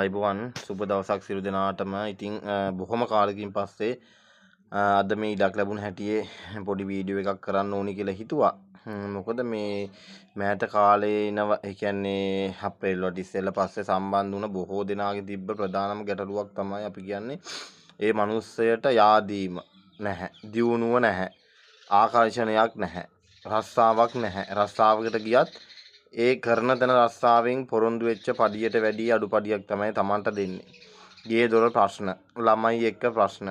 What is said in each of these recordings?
ආයුබෝවන් සුබ දවසක් සියලු දෙනාටම. ඉතින් බොහොම කාලෙකින් පස්සේ අද මේ ඉඩක් ලැබුණ හැටියේ පොඩි වීඩියෝ එකක් කරන්න ඕනි කියලා හිතුවා. මොකද මේ මෑත කාලේ ඉනවා, ඒ කියන්නේ අප්‍රේල් වලට ඉස්සෙල්ලා පස්සේ සම්බන්ධ වුණ බොහෝ දෙනාගේ තිබ්බ ප්‍රධානම ගැටලුවක් තමයි අපි කියන්නේ ඒ මිනිස්සයට yaadීම නැහැ, දියුණුව නැහැ, ආකර්ෂණයක් නැහැ, රස්සාවක් නැහැ. රස්සාවකට ගියත් ඒ කරන තැන රස්සාවෙන් පොරොන්දු වෙච්ච පඩියට වැඩි අඩුපඩියක් තමයි Tamanට දෙන්නේ. ගේ දොර ප්‍රශ්න, ළමයි එක්ක ප්‍රශ්න,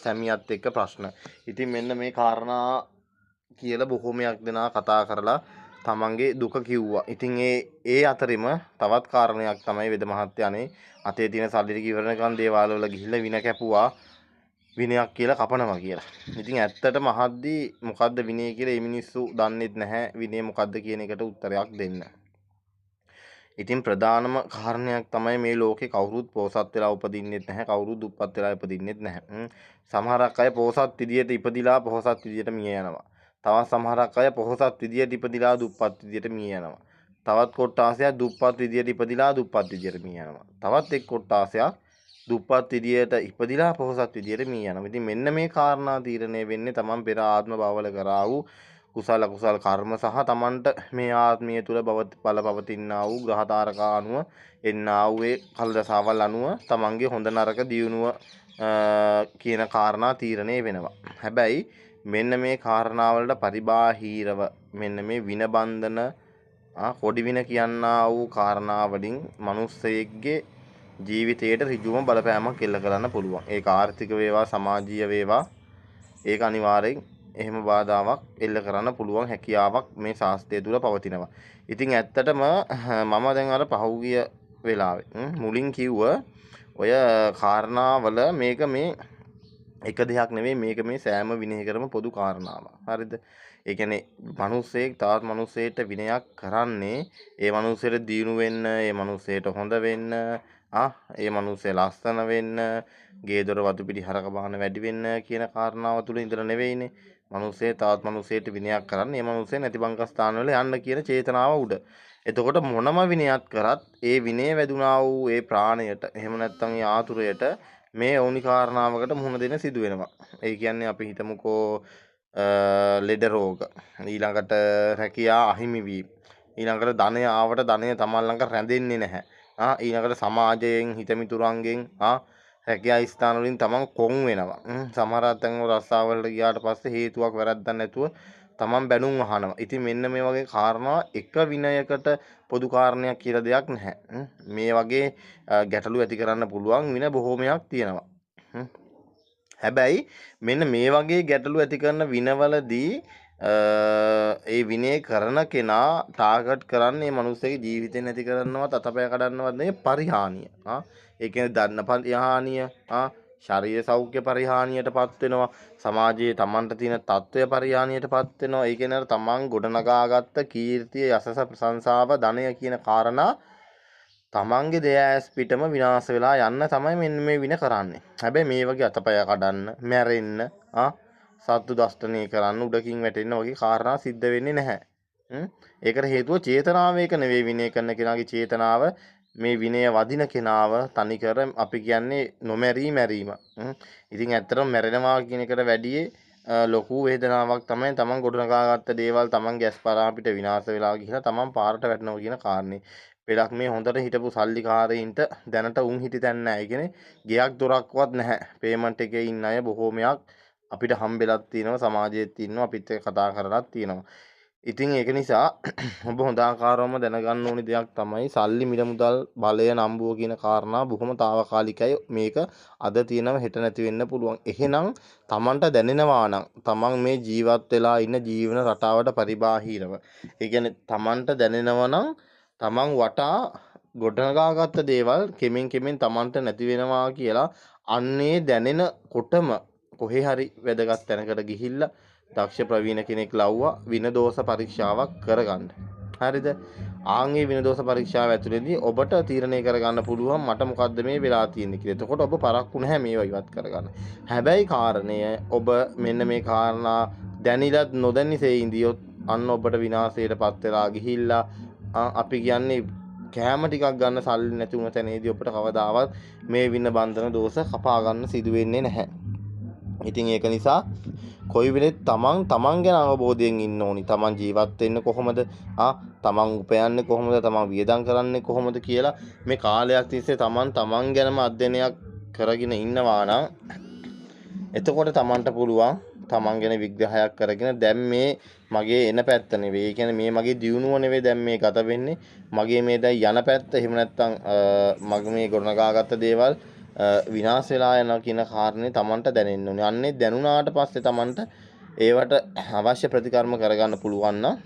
සැමියාත් එක්ක ප්‍රශ්න. ඉතින් මෙන්න මේ කාරණා කියලා බොහොමයක් දෙනා කතා කරලා Tamanගේ දුක කිව්වා. ඉතින් ඒ අතරින්ම තවත් කාරණයක් තමයි වෙද මහත්තයානේ අතේ තියෙන සල්ලි ටික ඉවරනකන් දේවාල වල ගිහිල්ලා වින කැපුවා. විනයක් කියලා කපනවා කියලා. ඉතින් ඇත්තටම අහද්දී මොකද්ද විනය කියලා මේ මිනිස්සු දන්නේත් නැහැ. විනය මොකද්ද කියන එකට උත්තරයක් දෙන්න. ඉතින් ප්‍රධානම කාරණයක් තමයි මේ ලෝකේ කවුරුත් පොසත් වෙලා උපදින්නෙත් නැහැ. කවුරුත් දුප්පත් වෙලා උපදින්නෙත් නැහැ. සමහරක් අය පොසත් විදියට ඉපදිලා පොසත් විදියට මිය යනවා. තවත් සමහරක් අය පොසත් විදියට ඉපදිලා දුප්පත් විදියට මිය යනවා. තවත් කොට්ටාසයක් දුප්පත් විදියට ඉපදිලා දුප්පත් විදියට මිය යනවා. තවත් එක් කොට්ටාසයක් දුප්පත් විදියට ඉපදිලා පොහොසත් විදියට මිය යනවා. ඉතින් මෙන්න මේ කාරණා තීරණය වෙන්නේ තමන් පෙර ආත්ම භවවල කරා වූ කුසල අකුසල කර්ම සහ තමන්ට මේ ආත්මීය තුල බල පවතිනා වූ ග්‍රහ තාරකා අනුව එන්නා වූ ඒ කල දසාවල් අනුව තමන්ගේ හොඳ නරක දියුණුව කියන කාරණා තීරණය වෙනවා. හැබැයි මෙන්න මේ කාරණා වලට පරිබාහිරව මෙන්න මේ වින බන්ධන කොඩි වින කියනා වූ කාරණා වලින් මිනිස්සෙක්ගේ ජීවිතයට ඍජුවම බලපෑමක් එල්ල කරන්න පුළුවන්. ඒක ආර්ථික වේවා, සමාජීය වේවා, ඒක අනිවාර්යෙන් එහෙම බාධාවක් එල්ල කරන්න පුළුවන් හැකියාවක් මේ ශාස්ත්‍රය තුල පවතිනවා. ඉතින් ඇත්තටම මම දැන් අර පහුගිය වෙලාවේ මුලින් කිව්ව ඔය කාරණාවල මේක මේ එක දෙයක් නෙවෙයි, මේක මේ සෑම විනයකරම පොදු කාරණාවක්. හරිද? ඒ කියන්නේ මිනිස්සෙක් තවත් මිනිස්සෙට විනයක් කරන්නේ ඒ මිනිස්සෙට දියුණු වෙන්න, ඒ මිනිස්සෙට හොඳ වෙන්න, ඒ මිනිස්සේ ලස්සන වෙන්න, ගේ දොර වතු පිටි හරක බහන වැඩි වෙන්න කියන කාරණාව තුල ඉඳලා නෙවෙයිනේ. මිනිස්සේ තවත් මිනිස්සෙට විනයක් කරන්නේ ඒ මිනිස්සේ නැති බංක ස්ථාන වල යන්න කියන චේතනාව උඩ. එතකොට මොනම විනයක් කරත් ඒ විනය වැදුනා වූ ඒ ප්‍රාණයට, එහෙම නැත්නම් ඒ ආතුරයට මේ ඕනි කාරණාවකට මුහුණ දෙන්න සිදු වෙනවා. ඒ කියන්නේ අපි හිතමුකෝ ලෙඩ රෝග, ඊළඟට රැකියා අහිමි වීම, ඊළඟට ධනය ආවට ධනය තමන් ළඟ රැඳෙන්නේ නැහැ. ඊළඟට සමාජයෙන් හිතමිතුරන්ගෙන් රැකියා ස්ථාන වලින් තමන් කොන් වෙනවා. සමහර තැන්වල රස්සාවලට ගියාට පස්සේ හේතුවක් වැරද්දක් නැතුව තමන් බැනුම් අහනවා. ඉතින් මෙන්න මේ වගේ කාරණා එක විනයකට පොදු කාරණයක් කියලා දෙයක් නැහැ. මේ වගේ ගැටලු ඇති කරන්න පුළුවන් වින බොහෝමයක් තියෙනවා. හැබැයි මෙන්න මේ වගේ ගැටලු ඇති කරන විනවලදී ඒ විනය කරන කෙනා ටාගට් කරන්නේ මිනිස්සෙගේ ජීවිතේ නැති කරනවත් අතපය කඩන්නවත් නෙවෙයි, පරිහානිය. ඒ කියන්නේ දන්න පරිහානිය, ශරීර සෞඛ්‍ය පරිහානියටපත් වෙනවා, සමාජයේ තමන්ට තියෙන තත්ත්වය පරිහානියටපත් වෙනවා. ඒ කියන්නේ තමන් ගොඩනගාගත්ත කීර්තිය, යසස, ප්‍රශංසාව, ධනය කියන කාරණා තමන්ගේ දෙයැස් පිටම විනාශ වෙලා යන්න තමයි මෙන්න මේ වින කරන්නේ. හැබැයි මේ වගේ අතපය කඩන්න, මැරෙන්න, සත්තු දෂ්ටනය කරන්න, උඩකින් වැටෙන්න වගේ කාරණා සිද්ධ වෙන්නේ නැහැ. ඒකට හේතුව චේතනාව එක නෙවෙයි. විනය කරන කෙනාගේ චේතනාව මේ විනය වදින කෙනාව තනිකර අපි කියන්නේ නොමැරී මැරීම. ඉතින් ඇත්තටම මැරෙනවා කියන එකට වැඩියේ ලොකු වේදනාවක් තමයි තමන් ගොඩනගාගත්ත දේවල් තමන්ගේ ඇස්පරා පිට විනාශ වෙලා ගිහිලා තමන් පාරට වැටෙනවා කියන කාරණේ. පෙරක් මේ හොඳට හිටපු සල්ලිකාරයින්ට දැනට උන් හිටි තැන් නැහැ. ඒ කියන්නේ ගෙයක් දොරක්වත් නැහැ. පේමන්ට් එකේ ඉන්න අය බොහෝමයක් අපිට හම්බෙලක් තියෙනවා, සමාජයේත් ඉන්නවා, අපිත් එක්ක කතා කරලාත් තියෙනවා. ඉතින් ඒක නිසා ඔබ හොඳ ආකාරවම දැනගන්න ඕනි දෙයක් තමයි සල්ලි මිල මුදල් බලය නම්බුව කියන කාරණා බොහොම తాවකාලිකයි. මේක අද තියෙනව හෙට නැති වෙන්න පුළුවන්. එහෙනම් තමන්ට දැනෙනවා නම් තමන් මේ ජීවත් වෙලා ඉන්න ජීවන රටාවට පරිබාහිරව, ඒ කියන්නේ තමන්ට දැනෙනවා නම් තමන් වටා ගොඩනගාගත්ත දේවල් කෙමෙන් කෙමෙන් තමන්ට නැති වෙනවා කියලා අන්නේ දැනෙනකොටම කොහේ හරි වැදගත් තැනකට ගිහිල්ලා දක්ෂ ප්‍රවීණ කෙනෙක් ලව්වා විනදෝෂ පරීක්ෂාවක් කරගන්න. හරිද? ආන්ගේ විනදෝෂ පරීක්ෂාව ඇතුළේදී ඔබට තීරණය කරගන්න පුළුවන් මට මොකද්ද මේ වෙලා තියෙන්නේ කියලා. එතකොට ඔබ පරක්කු නැහැ මේවා ඉවත් කරගන්න. හැබැයි කාරණය ඔබ මෙන්න මේ කාරණා දැනිලත් නොදැනිසේ ඉඳියොත් අන්න ඔබට විනාශයටපත් වෙලා ගිහිල්ලා අපි කියන්නේ කෑම ටිකක් ගන්න සල්ලි නැති වුණ තැනේදී ඔබට කවදාවත් මේ වින බන්ධන දෝෂ කපා ගන්න සිදු වෙන්නේ නැහැ. ඉතින් ඒක නිසා කොයි වෙලෙත් තමන් ගැන අවබෝධයෙන් ඉන්න ඕනි. තමන් ජීවත් වෙන්නේ කොහොමද? තමන් උපයන්නේ කොහොමද? තමන් වියදම් කරන්නේ කොහොමද කියලා මේ කාලයක් තිස්සේ තමන් ගැනම අධ්‍යයනයක් කරගෙන ඉන්නවා නම් එතකොට තමන්ට පුළුවන් තමන් ගැන විග්‍රහයක් කරගෙන දැන් මේ මගේ එන පැත්ත නෙවෙයි. ඒ කියන්නේ මේ මගේ දියුණුව නෙවෙයි දැන් මේ ගත වෙන්නේ. මගේ මේ දැන් යන පැත්ත. එහෙම නැත්නම් මගේ මේ ගොඩනගාගත්ත දේවල් විනාශ වෙලා යනවා කියන කාරණේ තමන්ට දැනෙන්න ඕනේ. අන්නේ දැනුණාට පස්සේ තමන්ට ඒවට අවශ්‍ය ප්‍රතිකර්ම කරගන්න පුළුවන් නම්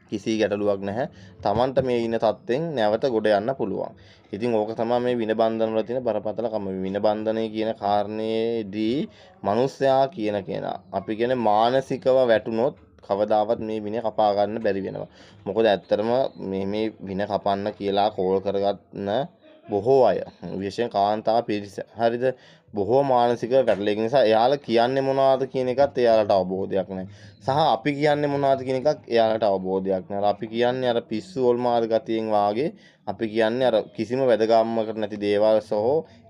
කිසි ගැටලුවක් නැහැ. තමන්ට මේ ඉන්න තත්ත්වෙන් නැවත ගොඩ යන්න පුළුවන්. ඉතින් ඕක තමයි මේ වින බන්ධන වල තියෙන බරපතලකම. වින බන්ධනය කියන කාරණේදී මිනිස්සයා කියන කෙනා අපි කියන්නේ මානසිකව වැටුනොත් කවදාවත් මේ වින කපා ගන්න බැරි වෙනවා. මොකද ඇත්තටම මේ වින කපන්න කියලා කෝල් කරගන්න බොහෝ අය විශේෂයෙන් කාන්තාව පිරිස හරිද බොහෝ මානසික වැටලෙක නිසා එයාලා කියන්නේ මොනවද කියන එකත් එයාලට අවබෝධයක් නැහැ. සහ අපි කියන්නේ මොනවද කියන එකක් එයාලට අවබෝධයක් නැහැ. අපි කියන්නේ අර පිස්සු ඕල්මාද ගතියෙන් වාගේ අපි කියන්නේ අර කිසිම වැදගත්මකට නැති දේවල් සහ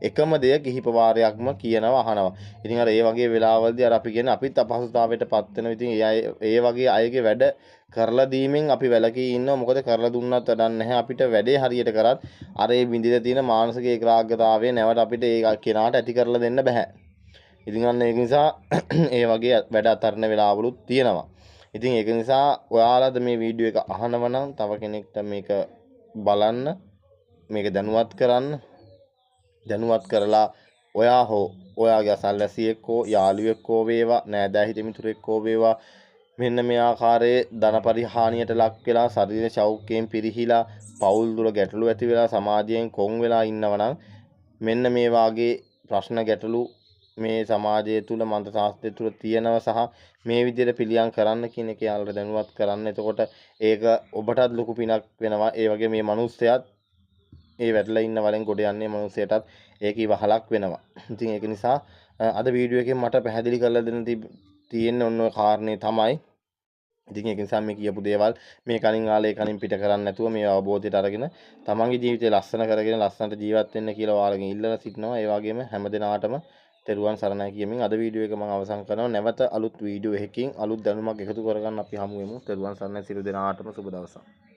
එකම දෙය කිහිප වාරයක්ම කියනවා අහනවා. ඉතින් අර ඒ වගේ වෙලාවලදී අර අපි කියන්නේ අපිත් අපහසුතාවයටපත් වෙනවා. ඉතින් ඒ වගේ අයගේ වැඩ කරලා දීමෙන් අපි වැළකී ඉන්නවා. මොකද කරලා දුන්නත් වැඩක් නැහැ. අපිට වැඩේ හරියට කරත් අර ඒ විඳින තියෙන මානසික ඒකාග්‍රතාවය නැවට අපිට ඒ කෙනාට ඇති කරලා දෙන්න බෑ. ඉතින් අන්න ඒක නිසා ඒ වගේ වැඩ අතරන වෙලාවලුත් තියෙනවා. ඉතින් ඒක නිසා ඔයාලද මේ වීඩියෝ එක අහනව නම් තව කෙනෙක්ට මේක බලන්න මේක දැනුවත් කරන්න. දැනුවත් කරලා ඔයා හෝ ඔයාගේ අසල්වැසියෙක් හෝ යාළුවෙක් හෝ වේවා නෑදෑ හිතමිතුරෙක් හෝ වේවා මෙන්න මේ ආකාරයේ ධන පරිහානියට ලක් වෙලා ශරීර ශෞක්‍යයෙන් පිරිහිලා පෞල් දුර ගැටලු ඇති වෙලා සමාජයෙන් කොන් වෙලා ඉන්නවනම් මෙන්න මේ වාගේ ප්‍රශ්න ගැටලු මේ සමාජය තුළ මන්ත්‍ර ශාස්ත්‍රය තුළ තියෙනවා සහ මේ විදිහට පිළියම් කරන්න කියන එක යාළුවට දැනුවත් කරන්න. එතකොට ඒක ඔබටත් ලොකු පිනක් වෙනවා. ඒ වගේ මේ මිනිස්සයාත් ඒ වැටලා ඉන්න වලින් ගොඩ යන්නේ මිනිස්සයාටත් ඒක ඉවහලක් වෙනවා. ඉතින් ඒක නිසා අද වීඩියෝ එකෙන් මට පැහැදිලි කරලා දෙන්න තියෙන ඔන්න ඔය කාරණේ තමයි. ඉතින් ඒක නිසා මේ කියපු දේවල් මේ කලින් ආලේ කලින් පිට කරන්නේ නැතුව මේ අවබෝධයට අරගෙන තමන්ගේ ජීවිතය ලස්සන කරගෙන ලස්සනට ජීවත් වෙන්න කියලා ඔයාලගෙන් ඉල්ලලා සිටිනවා. ඒ වගේම හැමදෙනාටම තෙරුවන් සරණයි කියමින් අද වීඩියෝ එක මම අවසන් කරනවා. නැවත අලුත් වීඩියෝ එකකින් අලුත් දැනුමක් එකතු කරගන්න අපි හමු වෙමු. තෙරුවන් සරණයි සියලු දෙනාටම සුබ දවසක්.